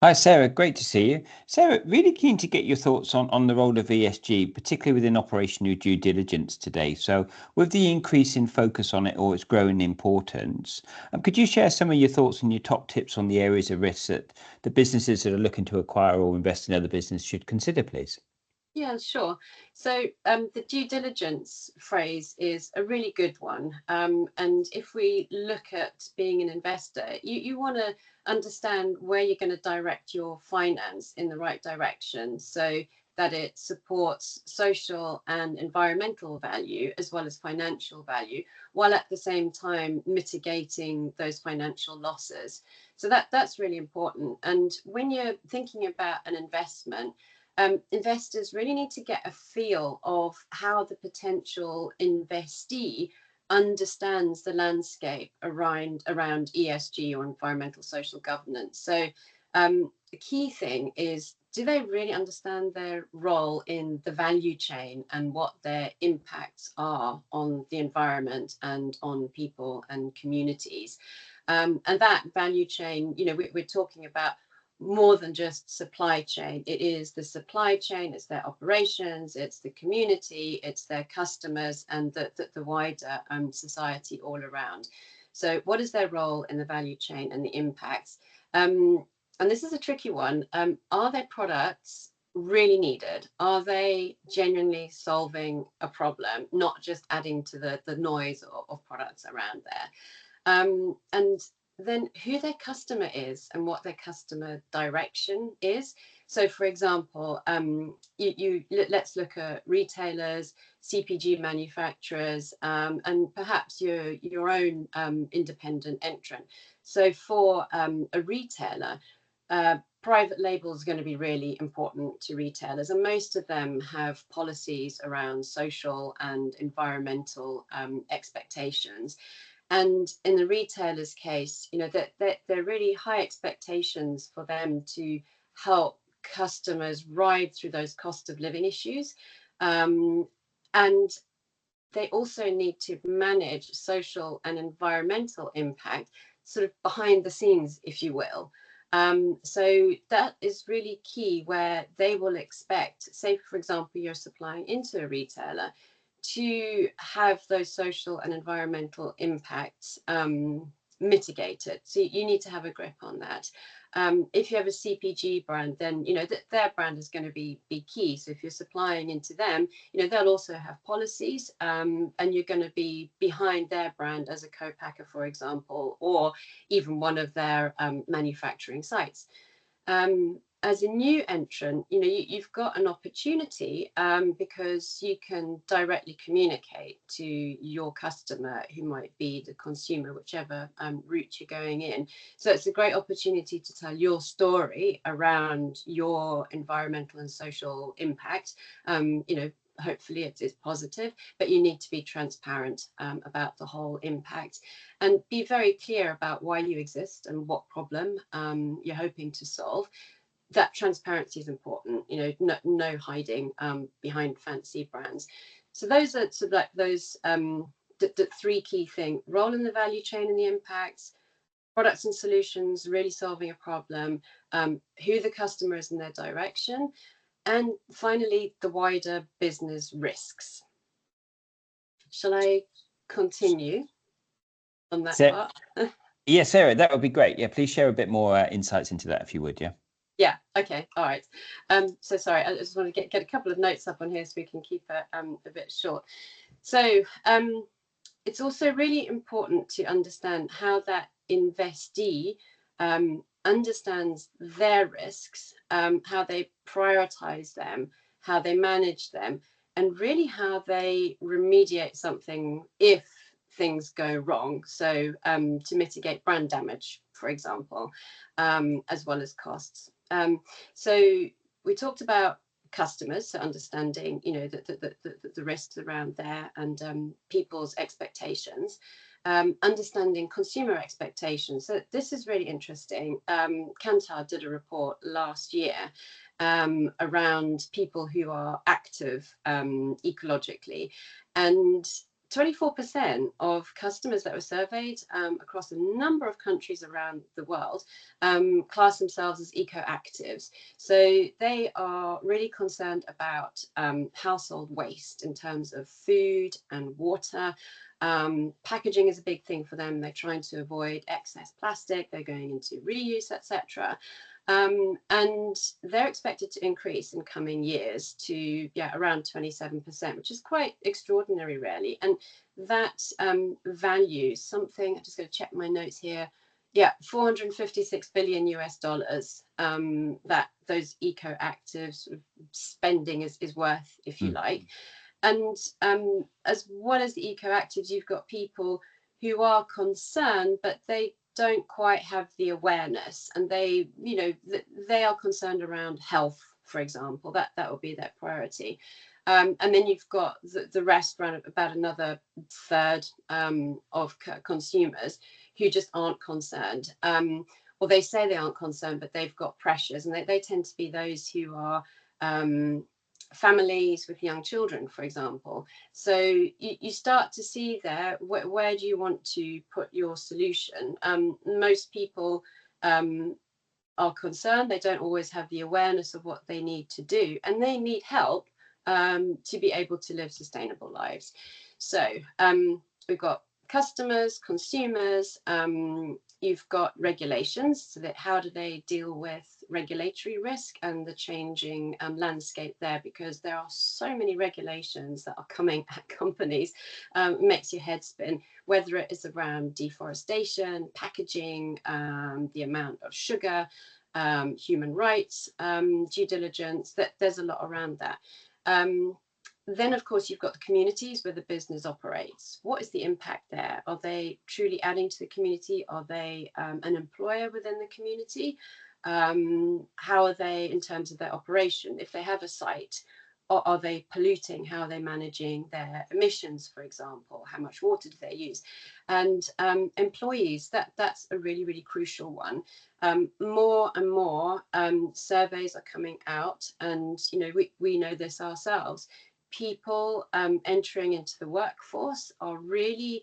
Hi, Sarah. Great to see you. Sarah, really keen to get your thoughts on the role of ESG, particularly within operational due diligence today. So, with the increase in focus on it or its growing importance, could you share some of your thoughts and your top tips on the areas of risk that the businesses that are looking to acquire or invest in other business should consider, please? Yeah, sure. So the due diligence phrase is a really good one. And if we look at being an investor, you want to understand where you're going to direct your finance in the right direction so that it supports social and environmental value as well as financial value, while at the same time mitigating those financial losses. So that's really important. And when you're thinking about an investment, investors really need to get a feel of how the potential investee understands the landscape around ESG or environmental social governance. So the key thing is, do they really understand their role in the value chain and what their impacts are on the environment and on people and communities? And that value chain, we're talking about more than just supply chain. It is the supply chain, it's their operations, it's the community, it's their customers, and the wider society all around. So what is their role in the value chain and the impacts? And this is a tricky one. Are their products really needed? Are they genuinely solving a problem, not just adding to the noise of products around there? And then who their customer is and what their customer direction is. So, for example, let's look at retailers, CPG manufacturers, and perhaps your own independent entrant. So, for a retailer, private label is going to be really important to retailers, and most of them have policies around social and environmental expectations. And in the retailer's case, that they're really high expectations for them to help customers ride through those cost of living issues. And they also need to manage social and environmental impact sort of behind the scenes, if you will. So that is really key, where they will expect, say, for example, you're supplying into a retailer, to have those social and environmental impacts mitigated. So you need to have a grip on that. If you have a CPG brand, then that their brand is going to be key. So if you're supplying into them, they'll also have policies, and you're going to be behind their brand as a co-packer, for example, or even one of their manufacturing sites. As a new entrant, you've got an opportunity, because you can directly communicate to your customer, who might be the consumer, whichever route you're going in. So it's a great opportunity to tell your story around your environmental and social impact. Hopefully it's positive, but you need to be transparent about the whole impact, and be very clear about why you exist and what problem you're hoping to solve. That transparency is important. No hiding behind fancy brands. So those are sort of like those the three key things: role in the value chain and the impacts, products and solutions really solving a problem, who the customer is in their direction, and finally the wider business risks. Shall I continue on that Sarah, part? yeah, Sarah, that would be great. Yeah, please share a bit more insights into that if you would. Yeah. Yeah. Okay. All right. So sorry, I just want to get a couple of notes up on here so we can keep it a bit short. So it's also really important to understand how that investee understands their risks, how they prioritize them, how they manage them, and really how they remediate something if things go wrong. So to mitigate brand damage, for example, as well as costs. So we talked about customers, so understanding the risks around there, and people's expectations, understanding consumer expectations. So this is really interesting. Kantar did a report last year around people who are active ecologically, and 24% of customers that were surveyed across a number of countries around the world class themselves as eco-actives. So they are really concerned about household waste in terms of food and water. Packaging is a big thing for them. They're trying to avoid excess plastic. They're going into reuse, etc. And they're expected to increase in coming years to around 27%, which is quite extraordinary, really. And that value something. I'm just going to check my notes here. 456 billion US dollars that those eco-active sort of spending is worth, if you like. And as well as the eco-actives, you've got people who are concerned, but they don't quite have the awareness, and they are concerned around health, for example. That will be their priority. And then you've got the rest, around about another third of consumers who just aren't concerned. Or they say they aren't concerned, but they've got pressures, and they tend to be those who are families with young children, for example. So you start to see there, where do you want to put your solution? Most people are concerned. They don't always have the awareness of what they need to do, and they need help to be able to live sustainable lives. So we've got customers, consumers, you've got regulations, so that how do they deal with regulatory risk and the changing landscape there, because there are so many regulations that are coming at companies. Makes your head spin, whether it is around deforestation, packaging, the amount of sugar, human rights, due diligence, that there's a lot around that. Then, of course, you've got the communities where the business operates. What is the impact there? Are they truly adding to the community? Are they an employer within the community? How are they in terms of their operation? If they have a site, are they polluting? How are they managing their emissions, for example? How much water do they use? And employees, that's a really, really crucial one. More and more surveys are coming out, and we know this ourselves. People entering into the workforce are really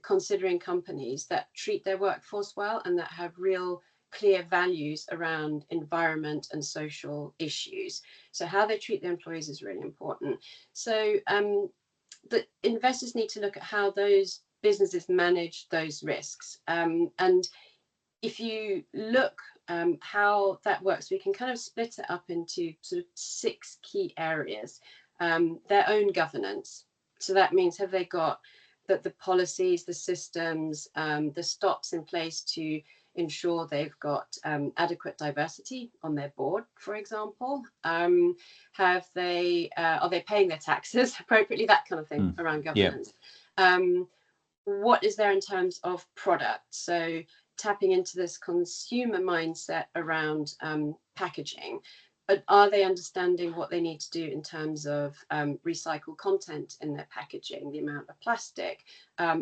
considering companies that treat their workforce well and that have real clear values around environment and social issues. So how they treat their employees is really important. So the investors need to look at how those businesses manage those risks. And if you look how that works, we can kind of split it up into sort of 6 key areas. Their own governance. So that means, have they got the policies, the systems, the stops in place to ensure they've got adequate diversity on their board, for example? Are they paying their taxes appropriately? That kind of thing around governance. What is there in terms of product? So tapping into this consumer mindset around packaging. But are they understanding what they need to do in terms of recycled content in their packaging, the amount of plastic?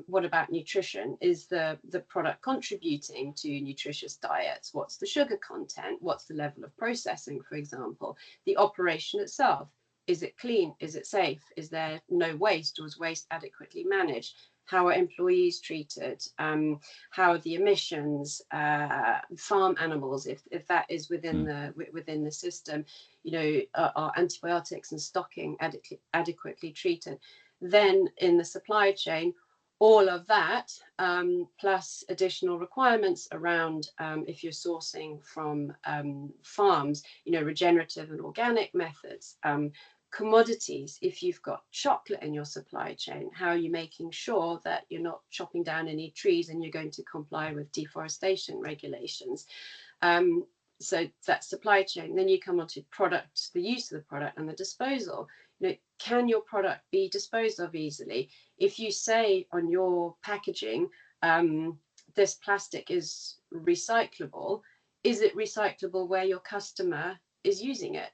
What about nutrition? Is the product contributing to nutritious diets? What's the sugar content? What's the level of processing, for example? The operation itself, is it clean? Is it safe? Is there no waste, or is waste adequately managed? How are employees treated? How are the emissions? Farm animals, if that is within the system, are antibiotics and stocking adequately treated? Then in the supply chain, all of that, plus additional requirements around if you're sourcing from farms, regenerative and organic methods. Commodities, if you've got chocolate in your supply chain, how are you making sure that you're not chopping down any trees and you're going to comply with deforestation regulations? So that's supply chain. Then you come on to product, the use of the product and the disposal. Can your product be disposed of easily? If you say on your packaging, this plastic is recyclable, is it recyclable where your customer is using it?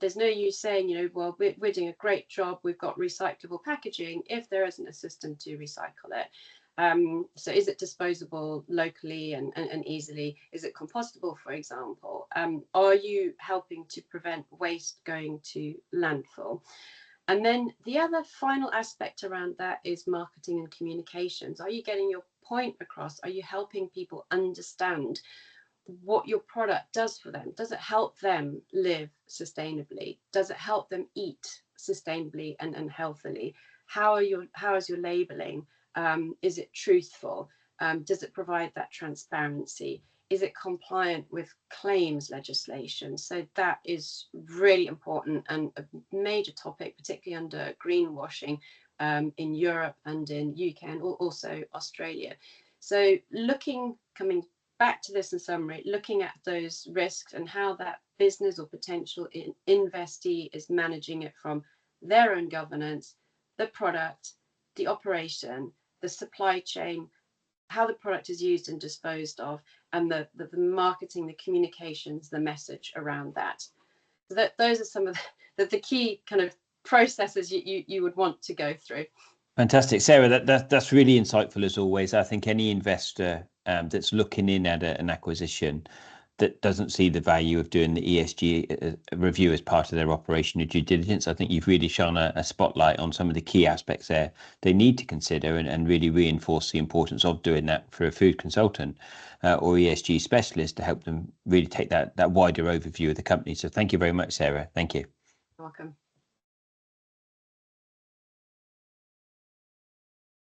There's no use saying, well, we're doing a great job, we've got recyclable packaging, if there isn't a system to recycle it. So is it disposable locally and easily? Is it compostable, for example? Are you helping to prevent waste going to landfill? And then the other final aspect around that is marketing and communications. Are you getting your point across? Are you helping people understand what your product does for them? Does it help them live sustainably? Does it help them eat sustainably and healthily? How is your labeling? Is it truthful? Does it provide that transparency? Is it compliant with claims legislation? So that is really important and a major topic, particularly under greenwashing in Europe and in UK and also Australia. So coming back to this in summary, looking at those risks and how that business or potential investee is managing it from their own governance, the product, the operation, the supply chain, how the product is used and disposed of, and the marketing, the communications, the message around that. So those are some of the key kind of processes you would want to go through. Fantastic, Sarah. That's really insightful as always. I think any investor that's looking in at an acquisition that doesn't see the value of doing the ESG review as part of their operational due diligence, I think you've really shone a spotlight on some of the key aspects there they need to consider and really reinforce the importance of doing that for a food consultant or ESG specialist to help them really take that wider overview of the company. So thank you very much, Sarah. Thank you. You're welcome.